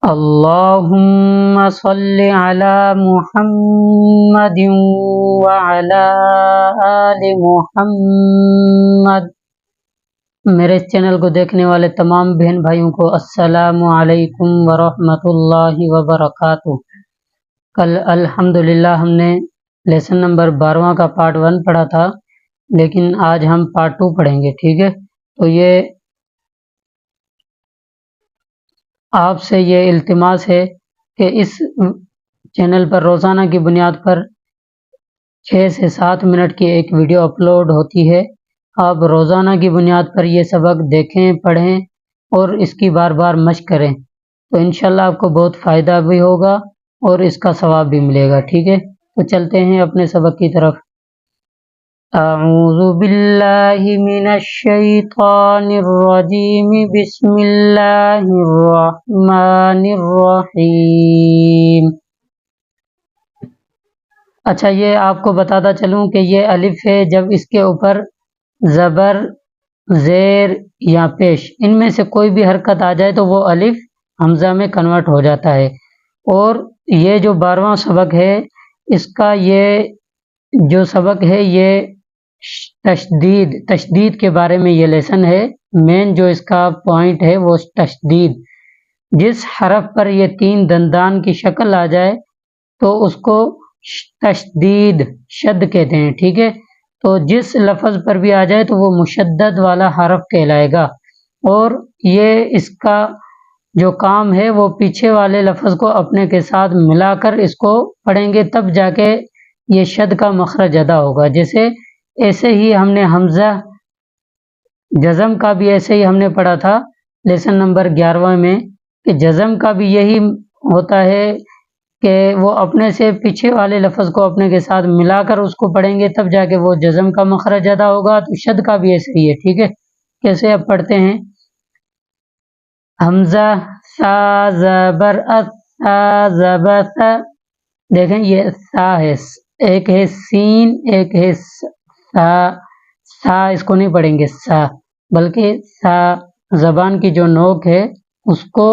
اللہم صلی علی محمد وعلی آل محمد۔ میرے اس چینل کو دیکھنے والے تمام بہن بھائیوں کو السلام علیکم ورحمۃ اللہ وبرکاتہ۔ کل الحمدللہ ہم نے لیسن نمبر 12 کا پارٹ 1 پڑھا تھا، لیکن آج ہم پارٹ 2 پڑھیں گے، ٹھیک ہے؟ تو یہ آپ سے یہ التماس ہے کہ اس چینل پر روزانہ کی بنیاد پر 6 سے 7 منٹ کی ایک ویڈیو اپلوڈ ہوتی ہے۔ آپ روزانہ کی بنیاد پر یہ سبق دیکھیں، پڑھیں اور اس کی بار بار مشق کریں، تو انشاءاللہ آپ کو بہت فائدہ بھی ہوگا اور اس کا ثواب بھی ملے گا، ٹھیک ہے؟ تو چلتے ہیں اپنے سبق کی طرف۔ اعوذ باللہ من الشیطان الرجیم، بسم اللہ الرحمن الرحیم۔ اچھا، یہ آپ کو بتاتا چلوں کہ یہ الف ہے، جب اس کے اوپر زبر، زیر یا پیش ان میں سے کوئی بھی حرکت آ جائے تو وہ الف حمزہ میں کنورٹ ہو جاتا ہے۔ اور یہ جو 12واں سبق ہے، اس کا یہ جو سبق ہے یہ تشدید کے بارے میں یہ لیسن ہے۔ مین جو اس کا پوائنٹ ہے وہ تشدید۔ جس حرف پر یہ 3 دندان کی شکل آ جائے تو اس کو تشدید شد کہتے ہیں، ٹھیک ہے؟ تو جس لفظ پر بھی آ جائے تو وہ مشدد والا حرف کہلائے گا، اور یہ اس کا جو کام ہے وہ پیچھے والے لفظ کو اپنے کے ساتھ ملا کر اس کو پڑھیں گے، تب جا کے یہ شد کا مخرج ادا ہوگا۔ جیسے ایسے ہی ہم نے حمزہ جزم کا بھی ایسے ہی ہم نے پڑھا تھا لیسن نمبر 11 میں، کہ جزم کا بھی یہی ہوتا ہے کہ وہ اپنے سے پیچھے والے لفظ کو اپنے کے ساتھ ملا کر اس کو پڑھیں گے، تب جا کے وہ جزم کا مخرج ادا ہوگا۔ تو شد کا بھی ایسے ہی ہے، ٹھیک ہے؟ کیسے اب پڑھتے ہیں؟ حمزہ سا زبر سا زبر سا، دیکھیں یہ سا ہے، ایک ہے سین، ایک ہے سا۔ سا اس کو نہیں پڑھیں گے سا، بلکہ سا زبان کی جو نوک ہے اس کو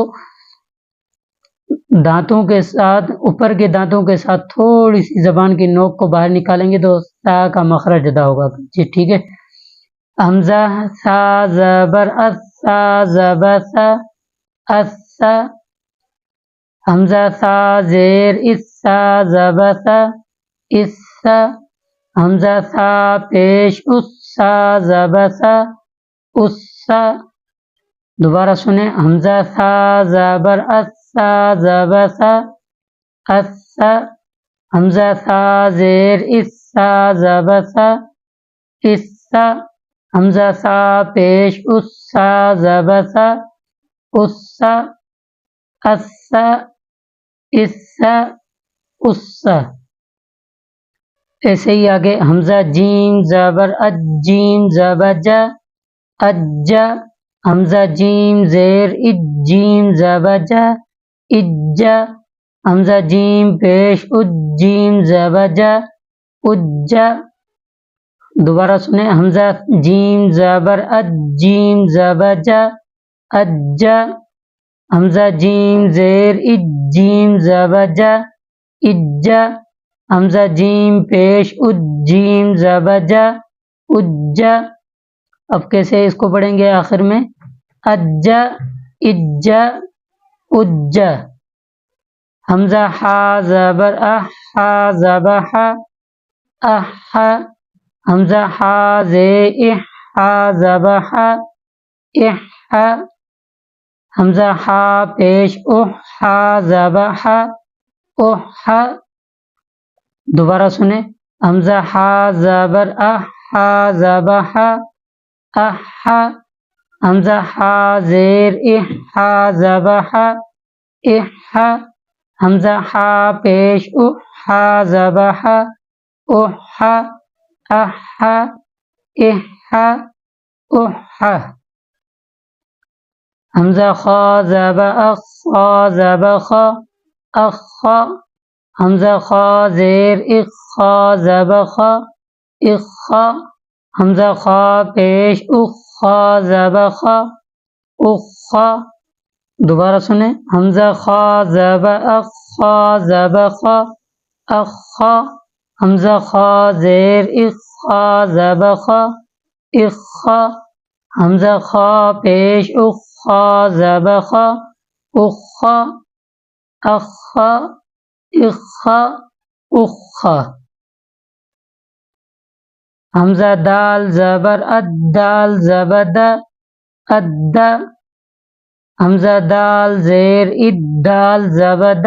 دانتوں کے ساتھ، اوپر کے دانتوں کے ساتھ تھوڑی سی زبان کی نوک کو باہر نکالیں گے تو سا کا مخرج ادا ہوگا، جی ٹھیک ہے؟ حمزہ سا زبر سا زبر سا، اسا۔ حمزہ سا زیر اسا زبر سا، اسا۔ حمزہ سا پیش اسا زبر سا، اسا۔ دوبارہ سنیں، حمزہ سا زبر اسا زبر سا، اسا۔ حمزہ سا زیر اسا زبر سا، اسا۔ حمزہ سا پیش اسا زبر سا، اسا، اسا، اسا، اسا۔ ایسے ہی آگے حمزہ جیم زبر جیم زبر جا، اجا۔ حمزہ جیم زیر جیم زبر جا، اجا۔ حمزہ جیم پیش جیم زبر جا، اجا۔ دوبارہ سنیں، حمزہ جیم زبر جیم زبر جا، اجا۔ حمزہ جیم زیر جیم زبر جا، اجا۔ حمزہ جیم پیش جیم زبر جا، اجا۔ اب کیسے اس کو پڑھیں گے آخر میں؟ اجا، اجا، اجا۔ حمزہ ہا زبر ہا زبر ہا، احا۔ حمزہ ہا زیر ہا زبر ہا، احا۔ حمزہ ہا پیش ہا زبر ہا، احا۔ دوبارہ سنیں، حمزہ ہا زبر ہا زبر ہا، احا۔ حمزہ ہا زیر ہا زبر ہا، احا۔ حمزہ ہا پیش ہا زبر ہا، احا، احا، احا، احا۔ حمزہ خا زبر خا زبر خا، اخا۔ حمزہ خا زیر خا زبر خا، اخا۔ حمزہ خا پیش خا زبر خا، اخا۔ دوبارہ سنیں، حمزہ خا زب اخ خا زب خا اخا، حمزہ خا زیر اخ خا زب خا اخا، حمزہ خا پیش اخ خا زب خا اخا اخا اخا اخا، حمزہ دال زبر اد دال زبد اد، حمزہ دال زیر اد دال زبد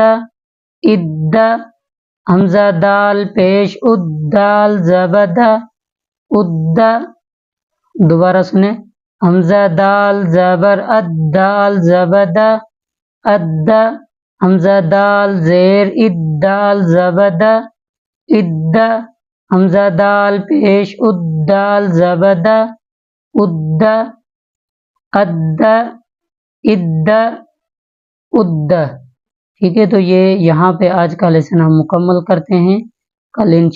اد، حمزہ دال پیش اد دال زبد اد، دوبارہ سنیں، حمزہ دال زبر اد دال زبد اد، حمزہ دال زیر اد دال زبد اد، حمزہ دال پیش اد دال زبد اد اد اد اد۔ ٹھیک ہے، تو یہ یہاں پہ آج کا لیسن ہم مکمل کرتے ہیں، کل انشاءاللہ